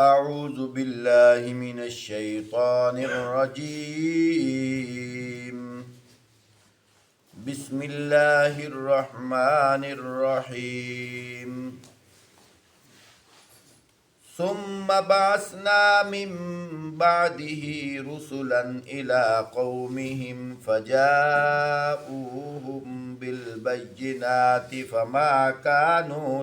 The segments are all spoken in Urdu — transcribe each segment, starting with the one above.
اعوذ باللہ من الشیطان الرجیم بسم اللہ الرحمن الرحیم ثم بعثنا من بعده رسلا إلى قومهم فجاءوهم بالبينات فما كانوا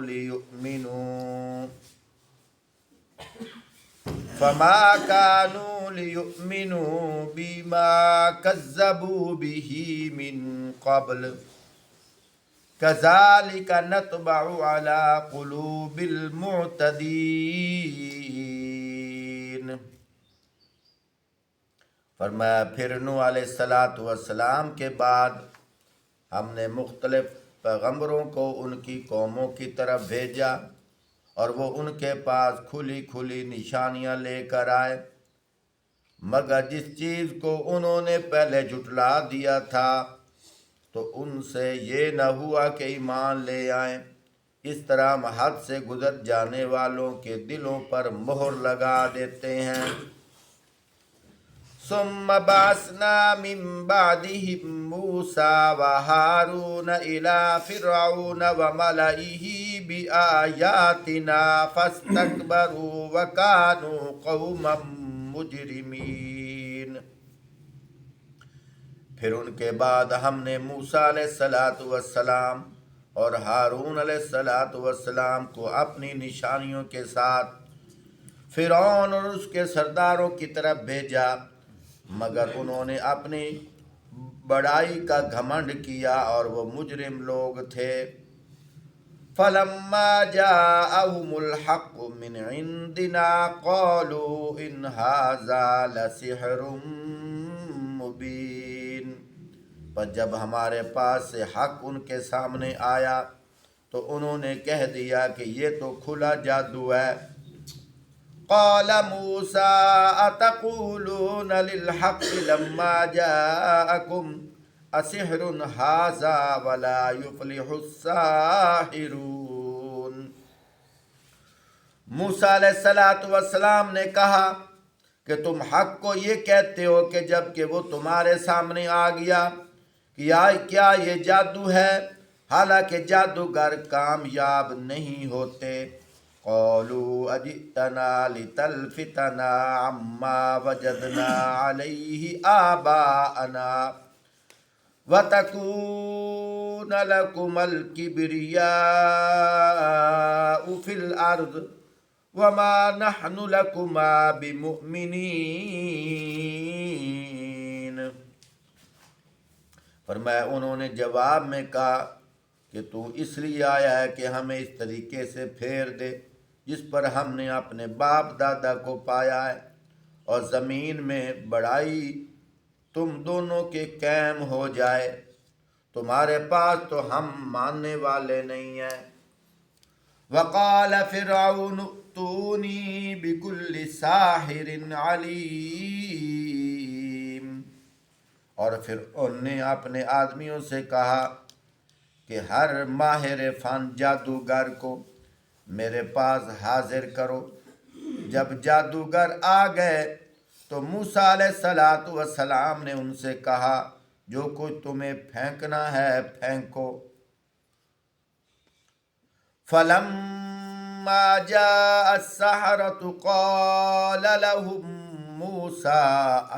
ليؤمنوا بما كذبوا به من قبل كذلك نطبع على قلوب المعتدين۔ فرمایا پھر نوح علیہ السلام کے بعد ہم نے مختلف پیغمبروں کو ان کی قوموں کی طرف بھیجا اور وہ ان کے پاس کھلی کھلی نشانیاں لے کر آئے، مگر جس چیز کو انہوں نے پہلے جھٹلا دیا تھا تو ان سے یہ نہ ہوا کہ ایمان لے آئیں۔ اس طرح ہم حد سے گزر جانے والوں کے دلوں پر مہر لگا دیتے ہیں۔ ثم بعثنا من بعدهم موسى وهارون إلى فرعون وملئه بآياتنا فاستكبروا وكانوا قوما مجرمين۔ پھر ان کے بعد ہم نے موسیٰ علیہ السلام اور ہارون علیہ السلام کو اپنی نشانیوں کے ساتھ فرعون اور اس کے سرداروں کی طرف بھیجا، مگر انہوں نے اپنی بڑائی کا گھمنڈ کیا اور وہ مجرم لوگ تھے۔ فَلَمَّا جَاءَهُمُ الْحَقُّ مِنْ عِنْدِنَا قَالُوا إِنْ هَذَا لَسِحْرٌ مُبِينٌ۔ پر جب ہمارے پاس سے حق ان کے سامنے آیا تو انہوں نے کہہ دیا کہ یہ تو کھلا جادو ہے۔ قال موسى أتقولون للحق لما جاءكم أسحر هذا ولا يفلح الساحرون۔ موسیٰ علیہ السلام نے کہا کہ تم حق کو یہ کہتے ہو کہ جب کہ وہ تمہارے سامنے آ گیا کیا یہ جادو ہے؟ حالانکہ جادوگر کامیاب نہیں ہوتے۔ قالوا اجئتنا لتلفتنا عما وجدنا عليه آباءنا وتكون لكم الكبرياء في الأرض وما نحن لكما بمؤمنين۔ فرمایا انہوں نے جواب میں کہا کہ تو اس لیے آیا ہے کہ ہمیں اس طریقے سے پھیر دے جس پر ہم نے اپنے باپ دادا کو پایا ہے، اور زمین میں بڑائی تم دونوں کے قائم ہو جائے۔ تمہارے پاس تو ہم ماننے والے نہیں ہیں۔ وقال فرعون ائتونی بكل ساحر علیم۔ اور پھر انہوں نے اپنے آدمیوں سے کہا کہ ہر ماہر فن جادوگر کو میرے پاس حاضر کرو۔ جب جادوگر آ گئے تو موسیٰ علیہ السلام نے ان سے کہا جو کچھ تمہیں پھینکنا ہے پھینکو۔ فلما جاء السحرة قال لهم موسى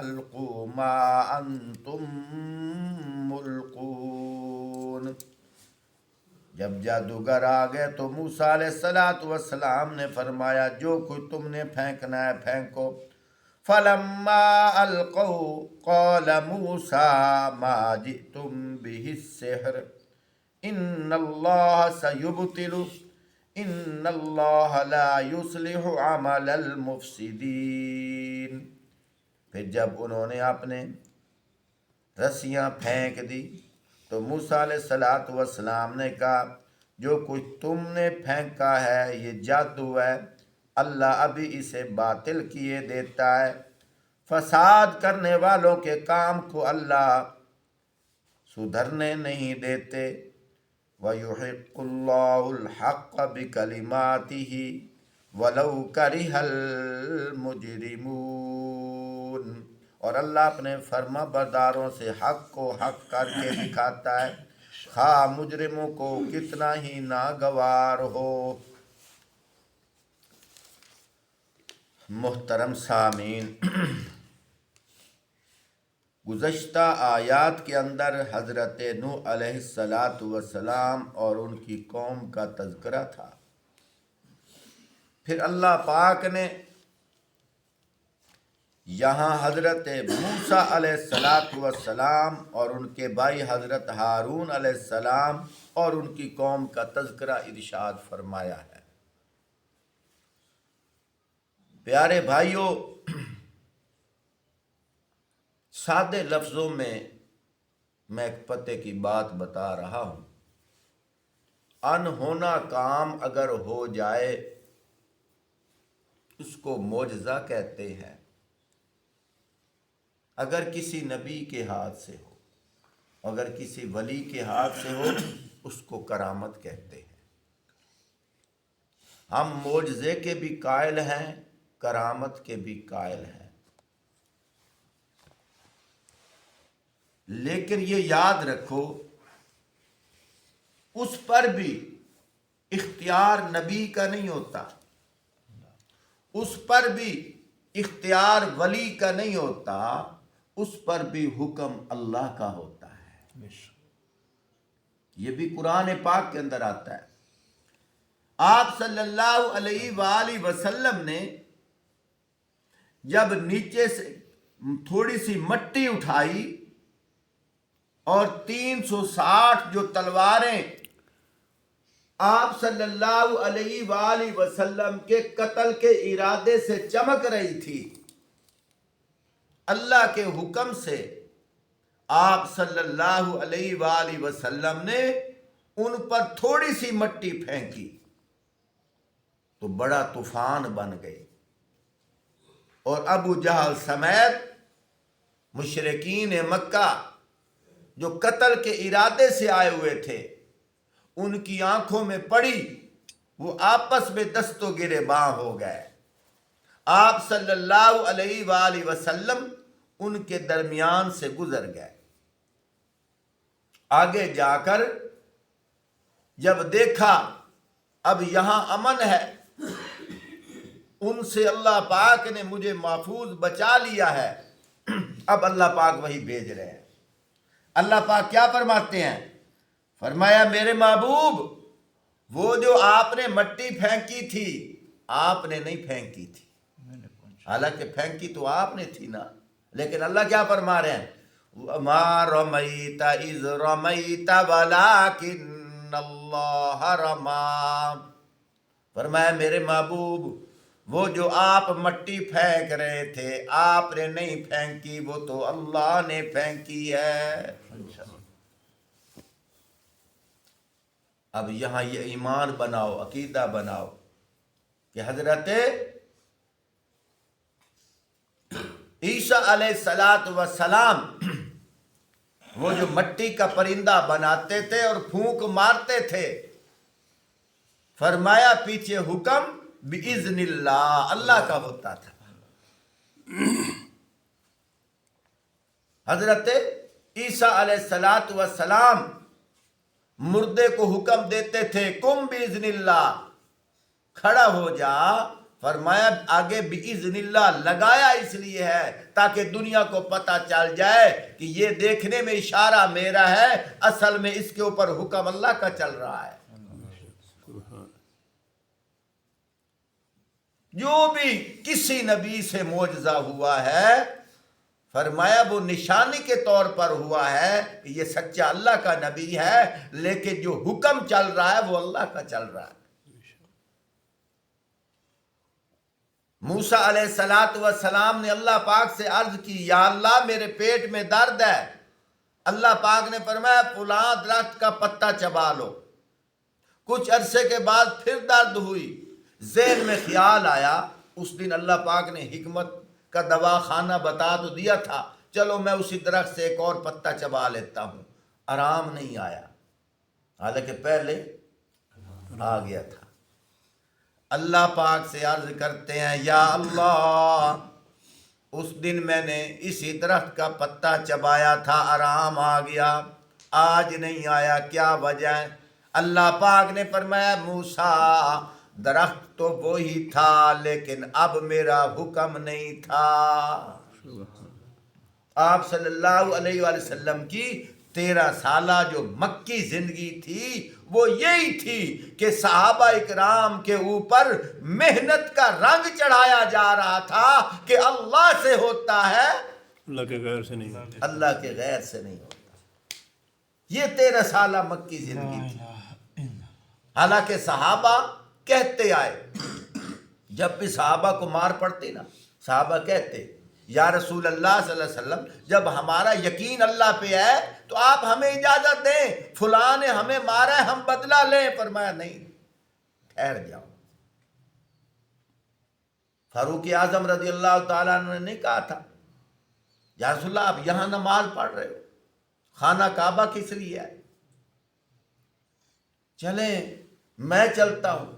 ألقوا ما أنتم ملقون۔ جب جادوگر آ گئے تو موسیٰ علیہ السلام نے فرمایا جو کچھ تم نے پھینکنا ہے پھینکو۔ فلما القوا قال موسى ما جئتم به السحر ان اللہ سيبطل ان اللہ لا يصلح عمل المفسدین۔ پھر جب انہوں نے اپنے رسیاں پھینک دی تو موسیٰ علیہ السلام نے کہا جو کچھ تم نے پھینکا ہے یہ جادو ہے، اللہ ابھی اسے باطل کیے دیتا ہے۔ فساد کرنے والوں کے کام کو اللہ سدھرنے نہیں دیتے۔ وَيُحِقُّ اللَّهُ الْحَقَّ بِكَلِمَاتِهِ وَلَوْ كَرِهَ الْمُجْرِمُونَ، اور اللہ اپنے فرما برداروں سے حق کو حق کر کے دکھاتا ہے، خواہ مجرموں کو کتنا ہی ناگوار ہو۔ محترم سامعین، گزشتہ آیات کے اندر حضرت نوح علیہ السلام اور ان کی قوم کا تذکرہ تھا۔ پھر اللہ پاک نے یہاں حضرت موسیٰ علیہ السلام اور ان کے بھائی حضرت ہارون علیہ السلام اور ان کی قوم کا تذکرہ ارشاد فرمایا ہے۔ پیارے بھائیوں، سادے لفظوں میں ایک پتے کی بات بتا رہا ہوں۔ انہونا کام اگر ہو جائے اس کو معجزہ کہتے ہیں، اگر کسی نبی کے ہاتھ سے ہو، اگر کسی ولی کے ہاتھ سے ہو، اس کو کرامت کہتے ہیں۔ ہم معجزے کے بھی قائل ہیں، کرامت کے بھی قائل ہیں، لیکن یہ یاد رکھو اس پر بھی اختیار نبی کا نہیں ہوتا، اس پر بھی اختیار ولی کا نہیں ہوتا، اس پر بھی حکم اللہ کا ہوتا ہے۔ یہ بھی قرآن پاک کے اندر آتا ہے۔ آپ صلی اللہ علیہ وآلہ وسلم نے جب نیچے سے تھوڑی سی مٹی اٹھائی اور 360 جو تلواریں آپ صلی اللہ علیہ وآلہ وسلم کے قتل کے ارادے سے چمک رہی تھی، اللہ کے حکم سے آپ صلی اللہ علیہ وآلہ وسلم نے ان پر تھوڑی سی مٹی پھینکی تو بڑا طوفان بن گئی، اور ابو جہل سمیت مشرکین مکہ جو قتل کے ارادے سے آئے ہوئے تھے، ان کی آنکھوں میں پڑی، وہ آپس میں دست و گریباں ہو گئے۔ آپ صلی اللہ علیہ وآلہ وسلم ان کے درمیان سے گزر گئے۔ آگے جا کر جب دیکھا اب یہاں امن ہے، ان سے اللہ پاک نے مجھے محفوظ بچا لیا ہے، اب اللہ پاک وہی بھیج رہے ہیں۔ اللہ پاک کیا فرماتے ہیں؟ فرمایا میرے محبوب، وہ جو آپ نے مٹی پھینکی تھی، آپ نے نہیں پھینکی تھی، حالانکہ پھینکی تو آپ نے تھی نا، لیکن اللہ کیا فرما رہے ہیں؟ وَمَا رَمَيْتَ إِذْ رَمَيْتَ وَلَكِنَّ اللَّهَ رَمَى۔ فرمایا میرے محبوب، وہ جو آپ مٹی پھینک رہے تھے، آپ نے نہیں پھینکی، وہ تو اللہ نے پھینکی ہے۔ اب یہاں یہ ایمان بناؤ، عقیدہ بناؤ کہ حضرت عیسیٰ علیہ السلام وہ جو مٹی کا پرندہ بناتے تھے اور پھونک مارتے تھے، فرمایا پیچھے حکم بِإِذْنِ اللہ، اللہ کا ہوتا تھا۔ حضرت عیسیٰ علیہ السلام مردے کو حکم دیتے تھے قم بِإِذْنِ اللہ، کھڑا ہو جا، فرمایا آگے بِإِذْنِ اللہ لگایا اس لیے ہے تاکہ دنیا کو پتہ چل جائے کہ یہ دیکھنے میں اشارہ میرا ہے، اصل میں اس کے اوپر حکم اللہ کا چل رہا ہے۔ جو بھی کسی نبی سے معجزہ ہوا ہے، فرمایا وہ نشانی کے طور پر ہوا ہے کہ یہ سچا اللہ کا نبی ہے، لیکن جو حکم چل رہا ہے وہ اللہ کا چل رہا ہے۔ موسیٰ علیہ السلام نے اللہ پاک سے عرض کی، یا اللہ میرے پیٹ میں درد ہے۔ اللہ پاک نے فرمایا فلاں درخت کا پتا چبا لو۔ کچھ عرصے کے بعد پھر درد ہوئی، ذہن میں خیال آیا، اس دن اللہ پاک نے حکمت کا دوا خانہ بتا تو دیا تھا، چلو میں اسی درخت سے ایک اور پتا چبا لیتا ہوں، آرام نہیں آیا، حالانکہ پہلے آ گیا تھا۔ اللہ پاک سے عرض کرتے ہیں یا اللہ اس دن میں نے اسی درخت کا پتا چبایا تھا، آرام آ گیا، آج نہیں آیا، کیا وجہ ہے؟ اللہ پاک نے فرمایا موسیٰ درخت تو وہی تھا لیکن اب میرا حکم نہیں تھا۔ آپ صلی اللہ علیہ وآلہ وسلم کی 13 سالہ جو مکی زندگی تھی وہ یہی تھی کہ صحابہ اکرام کے اوپر محنت کا رنگ چڑھایا جا رہا تھا کہ اللہ سے ہوتا ہے، اللہ کے غیر سے نہیں ہوتا۔ اللہ کے غیر سے نہیں ہوتا۔ یہ 13 سالہ مکی زندگی تھی۔ حالانکہ صحابہ کہتے آئے، جب بھی صحابہ کو مار پڑتی نا، صحابہ کہتے یا رسول اللہ صلی اللہ علیہ وسلم جب ہمارا یقین اللہ پہ ہے تو آپ ہمیں اجازت دیں، فلاں نے ہمیں مارا ہے ہم بدلہ لیں۔ فرمایا نہیں، ٹھہر جاؤ۔ فاروق اعظم رضی اللہ تعالیٰ عنہ نے نہیں کہا تھا یا رسول اللہ آپ یہاں نماز پڑھ رہے ہو، خانہ کعبہ کس لیے ہے؟ چلیں میں چلتا ہوں۔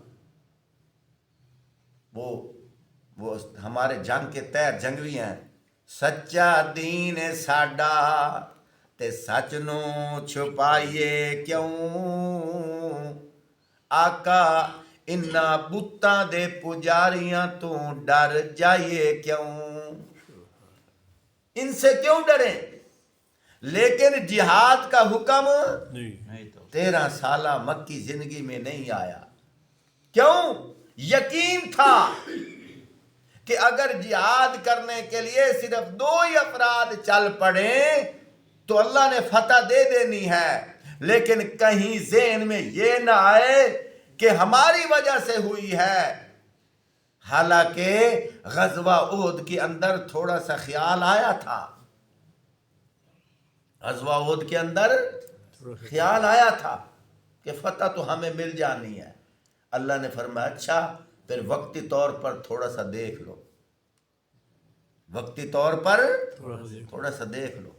وہ ہمارے جنگ کے تیر جنگوی ہیں، سچا دین ساڈا تے سچ نو چھپائیے کیوں، آقا انہاں بتاں دے پجاریاں تو ڈر جائیے کیوں، ان سے کیوں ڈریں؟ لیکن جہاد کا حکم 13 سالہ مکی زندگی میں نہیں آیا۔ کیوں؟ یقین تھا کہ اگر جہاد کرنے کے لیے صرف 2 ہی افراد چل پڑیں تو اللہ نے فتح دے دینی ہے، لیکن کہیں ذہن میں یہ نہ آئے کہ ہماری وجہ سے ہوئی ہے۔ حالانکہ غزوہ احد کے اندر تھوڑا سا خیال آیا تھا، غزوہ احد کے اندر خیال آیا تھا کہ فتح تو ہمیں مل جانی ہے۔ اللہ نے فرمایا اچھا پھر وقتی طور پر تھوڑا سا دیکھ لو، وقتی طور پر تھوڑا سا دیکھ لو۔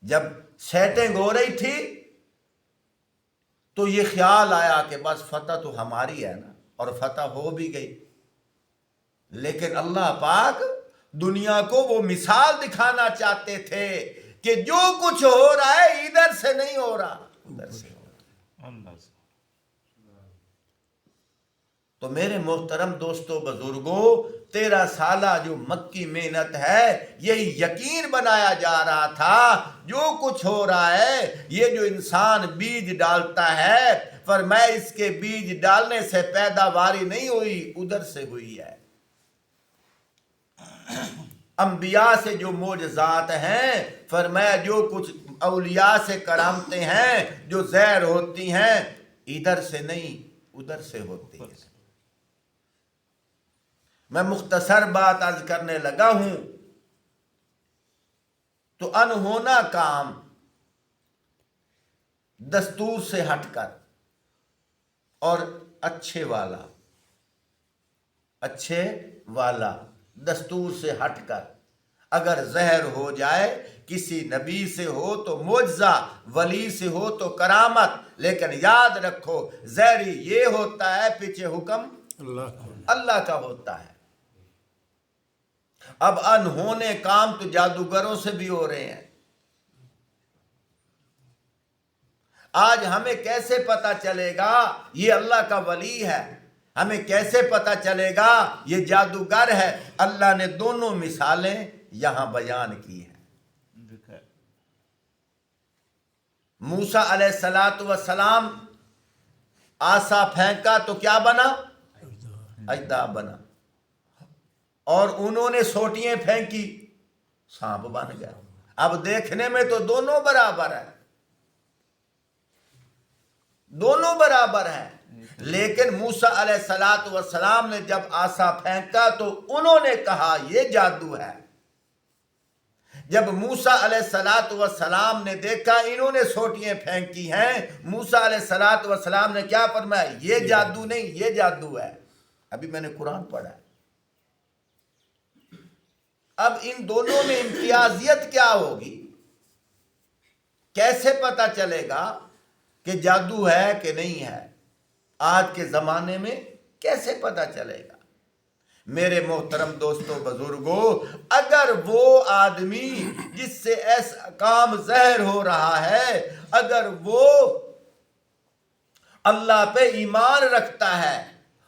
جب سیٹنگ ہو رہی تھی تو یہ خیال آیا کہ بس فتح تو ہماری ہے نا، اور فتح ہو بھی گئی۔ لیکن اللہ پاک دنیا کو وہ مثال دکھانا چاہتے تھے کہ جو کچھ ہو رہا ہے ادھر سے نہیں ہو رہا، ادھر سے ہو رہا۔ تو میرے محترم دوستو بزرگوں، 13 سالہ جو مکی محنت ہے یہی یقین بنایا جا رہا تھا جو کچھ ہو رہا ہے یہ جو انسان بیج ڈالتا ہے، فرمایا اس کے بیج ڈالنے سے پیداواری نہیں ہوئی، ادھر سے ہوئی ہے۔ انبیاء سے جو معجزات ہیں، فرمایا جو کچھ اولیاء سے کرامتیں ہیں جو ظاہر ہوتی ہیں ادھر سے نہیں ادھر سے ہوتی ہیں۔ میں مختصر بات عرض کرنے لگا ہوں تو انہونا کام دستور سے ہٹ کر اور اچھے والا دستور سے ہٹ کر اگر زہر ہو جائے، کسی نبی سے ہو تو معجزہ، ولی سے ہو تو کرامت، لیکن یاد رکھو زہری یہ ہوتا ہے پیچھے حکم اللہ کا ہوتا ہے۔ اب انہونے کام تو جادوگروں سے بھی ہو رہے ہیں۔ آج ہمیں کیسے پتا چلے گا یہ اللہ کا ولی ہے؟ ہمیں کیسے پتا چلے گا یہ جادوگر ہے؟ اللہ نے دونوں مثالیں یہاں بیان کی ہیں۔ موسیٰ علیہ السلام آسا پھینکا تو کیا بنا؟ اژدہا بنا، اور انہوں نے سوٹیاں پھینکی، سانپ بن گیا۔ اب دیکھنے میں تو دونوں برابر ہیں، دونوں برابر ہیں، لیکن موسیٰ علیہ السلام نے جب آسا پھینکا تو انہوں نے کہا یہ جادو ہے۔ جب موسیٰ علیہ السلام نے دیکھا انہوں نے سوٹیاں پھینکی ہیں، موسیٰ علیہ السلام نے کیا فرمایا؟ یہ جادو نہیں، یہ جادو ہے۔ ابھی میں نے قرآن پڑھا ہے۔ اب ان دونوں میں امتیازیت کیا ہوگی؟ کیسے پتا چلے گا کہ جادو ہے کہ نہیں ہے؟ آج کے زمانے میں کیسے پتہ چلے گا؟ میرے محترم دوستوں بزرگوں، اگر وہ آدمی جس سے ایسا کام ظاہر ہو رہا ہے، اگر وہ اللہ پہ ایمان رکھتا ہے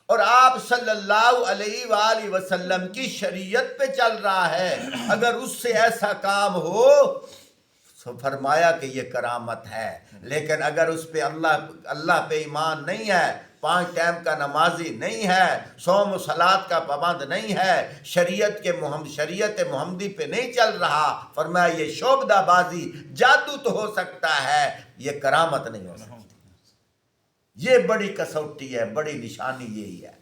اور آپ صلی اللہ علیہ وآلہ وسلم کی شریعت پہ چل رہا ہے، اگر اس سے ایسا کام ہو تو فرمایا کہ یہ کرامت ہے۔ لیکن اگر اس پہ اللہ پہ ایمان نہیں ہے، 5 ٹائم کا نمازی نہیں ہے، صوم و صلات کا پابند نہیں ہے، شریعت محمدی پہ نہیں چل رہا، فرمایا یہ شعبدہ بازی، جادو تو ہو سکتا ہے، یہ کرامت نہیں ہو سکتی۔ یہ بڑی کسوٹی ہے، بڑی نشانی یہی ہے۔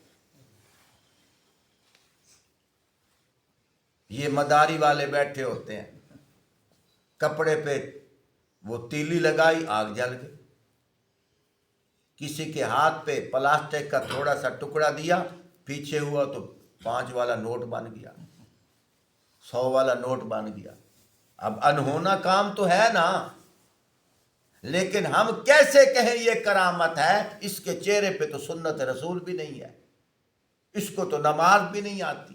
یہ مداری والے بیٹھے ہوتے ہیں، کپڑے پہ وہ تیلی لگائی، آگ جل گئی۔ کسی کے ہاتھ پہ پلاسٹک کا تھوڑا سا ٹکڑا دیا، پیچھے ہوا تو 5 والا نوٹ بن گیا، 100 والا نوٹ بن گیا۔ اب انہونا کام تو ہے نا، لیکن ہم کیسے کہیں یہ کرامت ہے؟ اس کے چہرے پہ تو سنت رسول بھی نہیں ہے، اس کو تو نماز بھی نہیں آتی،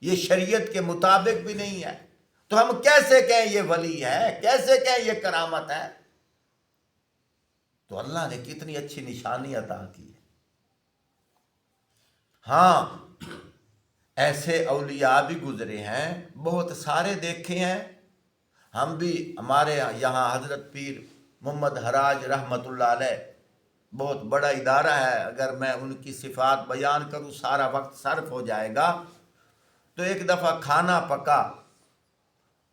یہ شریعت کے مطابق بھی نہیں ہے، تو ہم کیسے کہیں یہ ولی ہے؟ کیسے کہیں یہ کرامت ہے؟ تو اللہ نے کتنی اچھی نشانی عطا کی ہے۔ ہاں، ایسے اولیاء بھی گزرے ہیں، بہت سارے دیکھے ہیں ہم بھی۔ ہمارے یہاں حضرت پیر محمد حراج رحمت اللہ علیہ، بہت بڑا ادارہ ہے، اگر میں ان کی صفات بیان کروں سارا وقت صرف ہو جائے گا۔ تو ایک دفعہ کھانا پکا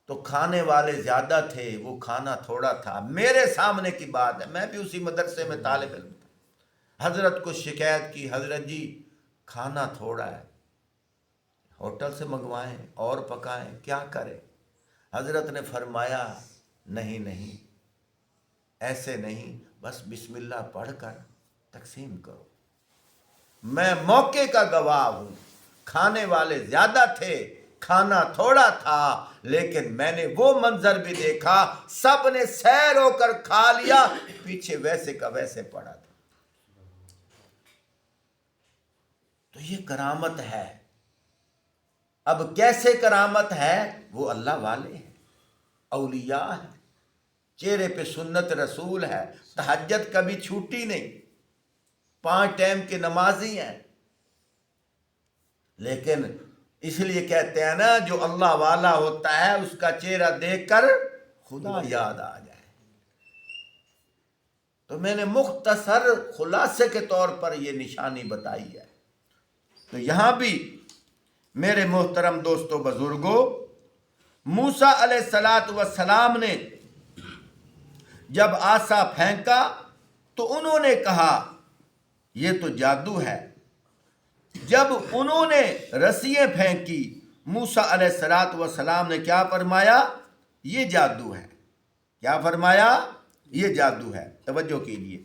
تو کھانے والے زیادہ تھے، وہ کھانا تھوڑا تھا۔ میرے سامنے کی بات ہے، میں بھی اسی مدرسے میں طالب علم تھا۔ حضرت کو شکایت کی، حضرت جی کھانا تھوڑا ہے، ہوٹل سے منگوائیں اور پکائیں، کیا کریں؟ حضرت نے فرمایا نہیں، ایسے نہیں، بس بسم اللہ پڑھ کر تقسیم کرو۔ میں موقع کا گواہ ہوں، کھانے والے زیادہ تھے، کھانا تھوڑا تھا، لیکن میں نے وہ منظر بھی دیکھا، سب نے سیر ہو کر کھا لیا، پیچھے ویسے کا ویسے پڑا تھا۔ تو یہ کرامت ہے۔ اب کیسے کرامت ہے؟ وہ اللہ والے ہیں، اولیاء ہیں، چہرے پہ سنت رسول ہے، تہجد کبھی چھوٹی نہیں، 5 ٹائم کے نمازی ہیں۔ لیکن اس لیے کہتے ہیں نا، جو اللہ والا ہوتا ہے اس کا چہرہ دیکھ کر خدا یاد آ جائے۔ تو میں نے مختصر خلاصے کے طور پر یہ نشانی بتائی ہے۔ تو یہاں بھی میرے محترم دوستو بزرگوں، موسیٰ علیہ السلام نے جب عصا پھینکا تو انہوں نے کہا یہ تو جادو ہے۔ جب انہوں نے رسیاں پھینکی، موسیٰ علیہ السلام نے کیا فرمایا؟ یہ جادو ہے۔ کیا فرمایا؟ یہ جادو ہے۔ توجہ کیجیے۔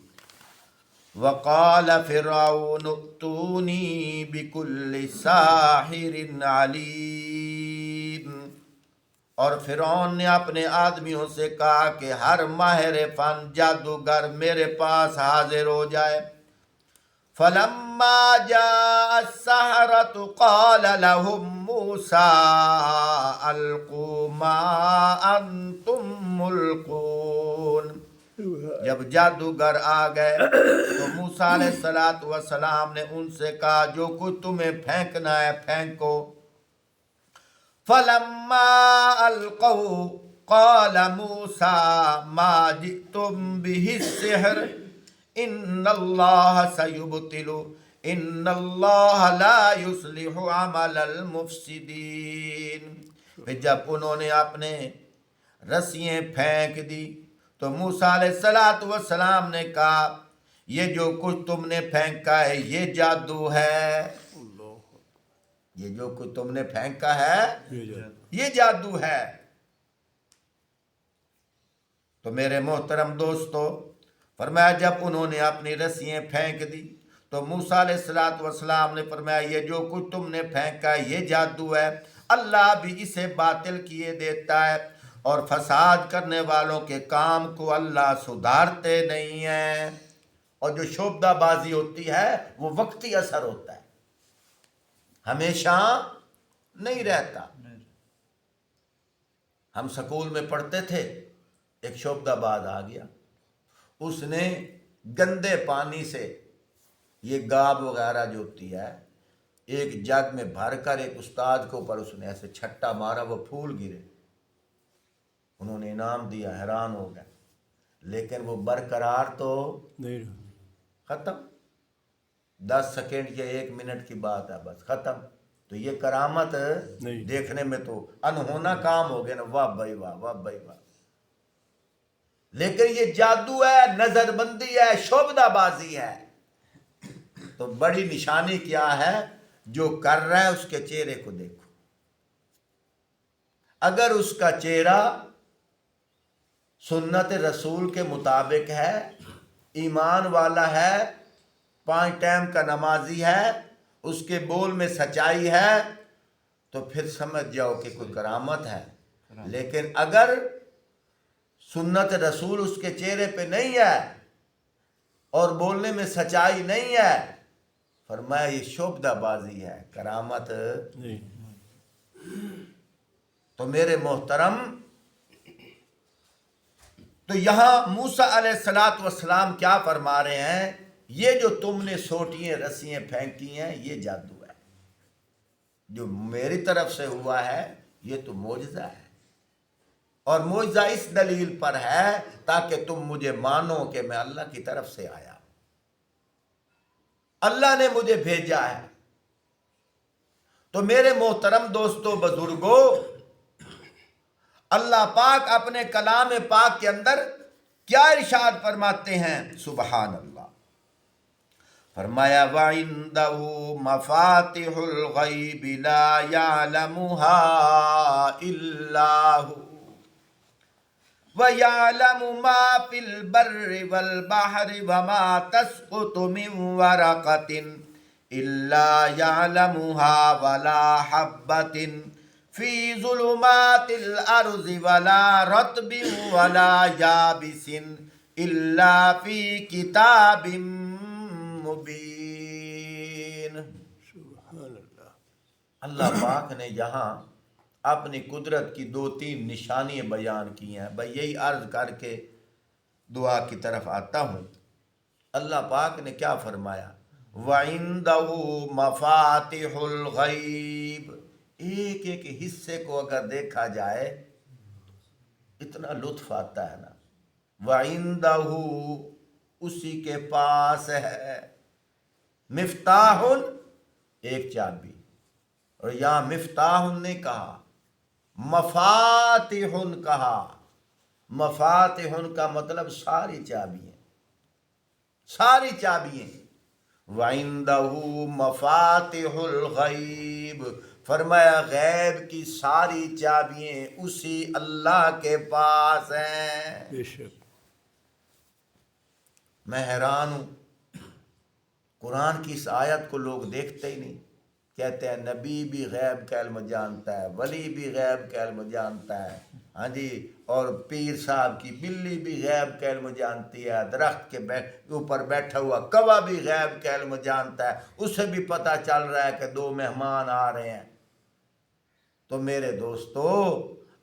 وَقَالَ فِرْعَوْنُ ائْتُونِي بِكُلِّ سَاحِرٍ عَلِيمٍ۔ اور فرعون نے اپنے آدمیوں سے کہا کہ ہر ماہر فن جادوگر میرے پاس حاضر ہو جائے۔ فَلَمَّا جَاءَ السَّحَرَةُ قَالَ لَهُم مُوسَىٰ أَلْقُوا مَا أَنْتُمْ مُلْقُونَ۔ جب جادوگر آ گئے تو موسیٰ علیہ السلام نے ان سے کہا جو کچھ تمہیں پھینکنا ہے پھینکو۔ فَلَمَّا أَلْقَوْا قَالَ مُوسَىٰ مَا جِئْتُمْ بِهِ السِّحْرُ إِنَّ اللَّهَ سَيُبْطِلُهُ إِنَّ اللَّهَ لَا يُصْلِحُ عَمَلَ الْمُفْسِدِينَ۔ پھر جب انہوں نے اپنے رسیاں پھینک دی تو موسیٰ علیہ السلام نے کہا یہ جو کچھ تم نے پھینکا ہے یہ جادو ہے۔ یہ جو کچھ تم نے پھینکا ہے یہ جادو ہے۔ تو میرے محترم دوستو، فرمایا جب انہوں نے اپنی رسیاں پھینک دی تو موسیٰ علیہ السلام نے فرمایا یہ جو کچھ تم نے پھینکا ہے یہ جادو ہے۔ اللہ بھی اسے باطل کیے دیتا ہے، اور فساد کرنے والوں کے کام کو اللہ سدھارتے نہیں ہیں۔ اور جو شعبدہ بازی ہوتی ہے وہ وقتی اثر ہوتا ہے، ہمیشہ نہیں رہتا۔ ہم سکول میں پڑھتے تھے، ایک شعبدہ باز آ گیا، اس نے گندے پانی سے یہ گاب وغیرہ جو ہوتی ہے ایک جگ میں بھر کر ایک استاد کے اوپر اس نے ایسے چھٹا مارا، وہ پھول گرے، انہوں نے انعام دیا، حیران ہو گئے، لیکن وہ برقرار تو نہیں ختم، 10 سیکنڈ یا 1 منٹ کی بات ہے، بس ختم۔ تو یہ کرامت نہیں۔ دیکھنے میں تو انہونا کام ہو گیا نا، واہ بھائی واہ، واہ بھائی واہ، لیکن یہ جادو ہے، نظر بندی ہے، شعبدہ بازی ہے۔ تو بڑی نشانی کیا ہے؟ جو کر رہا ہے اس کے چہرے کو دیکھو، اگر اس کا چہرہ سنت رسول کے مطابق ہے، ایمان والا ہے، 5 ٹائم کا نمازی ہے، اس کے بول میں سچائی ہے، تو پھر سمجھ جاؤ کہ کوئی کرامت ہے۔ لیکن اگر سنت رسول اس کے چہرے پہ نہیں ہے اور بولنے میں سچائی نہیں ہے، فرمایا یہ شعبدہ بازی ہے، کرامت نہیں۔ تو میرے محترم، تو یہاں موسیٰ علیہ السلام کیا فرما رہے ہیں؟ یہ جو تم نے سوٹیاں رسیاں پھینکی ہیں یہ جادو ہے، جو میری طرف سے ہوا ہے یہ تو معجزہ ہے، اور معجزہ اس دلیل پر ہے تاکہ تم مجھے مانو کہ میں اللہ کی طرف سے آیا، اللہ نے مجھے بھیجا ہے۔ تو میرے محترم دوستو، بزرگوں، اللہ پاک اپنے کلام پاک کے اندر کیا ارشاد فرماتے ہیں؟ سبحان اللہ، فرمایا وَعِندَهُ مَفَاتِحُ الْغَيْبِ لَا يَعْلَمُهَا إِلَّا هُوَ وَيَعْلَمُ مَا فِي الْبَرِّ وَالْبَحْرِ وَمَا تَسْقُطُ مِنْ وَرَقَةٍ إِلَّا يَعْلَمُهَا وَلَا حَبَّةٍ فِي ظُلُمَاتِ الْأَرْضِ وَلَا رَطْبٍ وَلَا يَابِسٍ إِلَّا فِي كِتَابٍ مُبِينٍ۔ سبحان اللہ۔ اللہ پاک نے یہاں اپنی قدرت کی 2-3 نشانیاں بیان کی ہیں۔ بھئی یہی عرض کر کے دعا کی طرف آتا ہوں۔ اللہ پاک نے کیا فرمایا؟ وَعِندَهُ مَفَاتِحُ الْغَيْبِ، ایک ایک حصے کو اگر دیکھا جائے اتنا لطف آتا ہے نا۔ وَعِندَهُ، اسی کے پاس ہے، مفتاح، ایک چابی، اور یہاں مفتاح نے کہا، مفاتح کہا، مفاتح کا مطلب ساری چابیاں، ساری چابیاں۔ وَعِندَهُ مَفَاتِحُ الْغَيْبِ، فرمایا غیب کی ساری چابیاں اسی اللہ کے پاس ہیں۔ بے شک۔ میں حیران ہوں، قرآن کی اس آیت کو لوگ دیکھتے ہی نہیں، کہتے ہیں نبی بھی غیب کا علم جانتا ہے، ولی بھی غیب کا علم جانتا ہے، ہاں جی، اور پیر صاحب کی بلی بھی غیب کا علم جانتی ہے، درخت کے اوپر بیٹھا ہوا کوا بھی غیب کا علم جانتا ہے، اسے بھی پتہ چل رہا ہے کہ 2 مہمان آ رہے ہیں۔ تو میرے دوستو،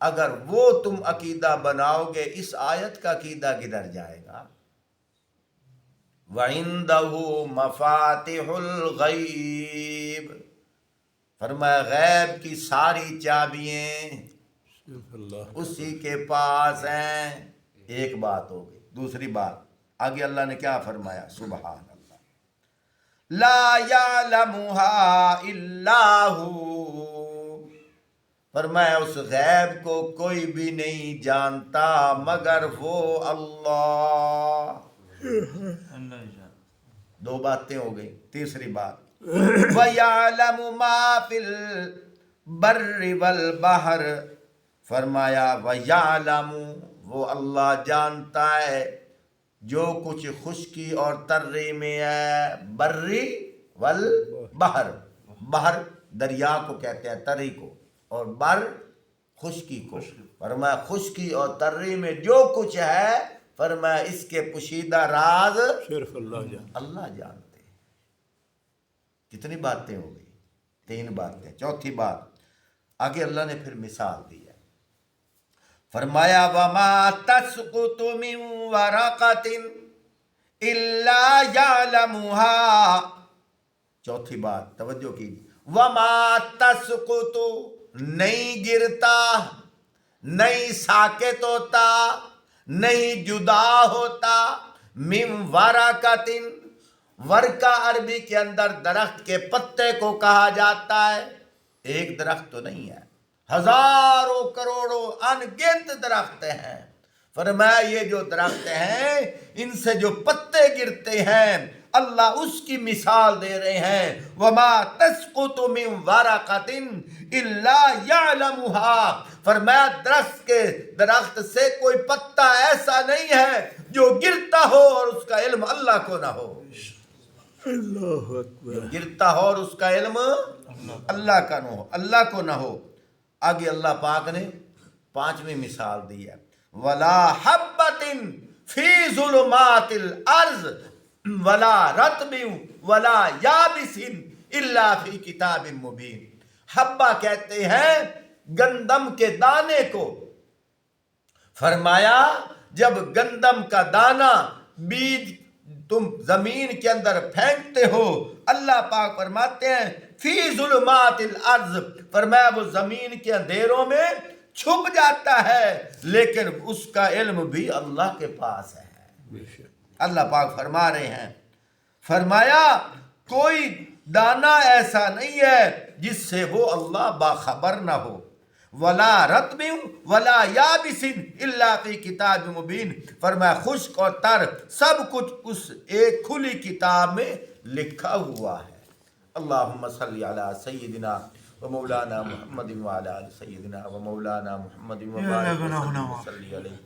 اگر وہ تم عقیدہ بناؤ گے، اس آیت کا عقیدہ کدھر جائے گا؟ وَعِندَهُ مَفَاتِحُ الْغَيْبِ، فرمایا غیب کی ساری چابیاں اللہ۔ اسی کے پاس ہیں۔ ایک بات ہو گئی۔ دوسری بات آگے اللہ نے کیا فرمایا؟ سبحان اللہ، لا يعلمها الا هو، فرمایا اس غیب کو کوئی بھی نہیں جانتا مگر وہ اللہ۔ 2 باتیں ہو گئی۔ تیسری بات وَيَعْلَمُ مَا فِي الْبَرِّ وَالْبَحْرِ، فرمایا وَيَعْلَمُ، وہ اللہ جانتا ہے جو کچھ خشکی اور تری میں ہے، بری والبحر، بحر دریا کو کہتے ہیں، تری کو، اور بر خشکی کو، فرمایا خشکی اور تری میں جو کچھ ہے فرمایا اس کے پوشیدہ راز صرف اللہ جان. اللہ جانتے ہیں. کتنی باتیں ہو گئی؟ 3 باتیں. چوتھی بات آگے اللہ نے پھر مثال دی ہے. فرمایا وَمَا تَسْقُطُ مِن وَرَقَةٍ إِلَّا يَعْلَمُهَا. چوتھی بات توجہ کیجیے. وَمَا تَسْقُطُ نہیں گرتا، نہیں ساکت ہوتا، نہیں جدا ہوتا. من ورقۃ، ورقہ عربی کے اندر درخت کے پتے کو کہا جاتا ہے. ایک درخت تو نہیں ہے، ہزاروں کروڑوں ان گنت درخت ہیں. فرمایا یہ جو درخت ہیں ان سے جو پتے گرتے ہیں اللہ اس کی مثال دے رہے ہیں. وَمَا تَسْقُطُ مِن وَرَقَةٍ إِلَّا يَعْلَمُهَا. فرمایا درخت سے کوئی پتا ایسا نہیں ہے جو گرتا ہو اور اس کا علم اللہ کو نہ ہو. اللہ اکبر. گرتا ہو اور اس کا علم اللہ کا نہ ہو، اللہ کو نہ ہو. آگے اللہ پاک نے 5ویں مثال دی ہے. وَلَا حَبَّةٍ فِي ظُلُمَاتِ الْأَرْضِ وَلَا رَطْبٍ وَلَا يَابِسٍ إِلَّا فِي كِتَابٍ مُبِينٍ. حبہ کہتے ہیں گندم کے دانے کو. فرمایا جب گندم کا دانہ بیج تم زمین کے اندر پھینکتے ہو اللہ پاک فرماتے ہیں فی ظلمات الارض. فرمایا وہ زمین کے اندھیروں میں چھپ جاتا ہے لیکن اس کا علم بھی اللہ کے پاس ہے. بے شک. اللہ پاک فرما رہے ہیں. فرمایا کوئی دانہ ایسا نہیں ہے جس سے وہ اللہ باخبر نہ ہو. ولا رطب ولا یابس الا فی کتاب مبین. فرمایا خشک اور تر سب کچھ اس ایک کھلی کتاب میں لکھا ہوا ہے. اللہم صلی علی سیدنا و مولانا محمد وعلی آل سیدنا و مولانا محمد وبارک وسلم.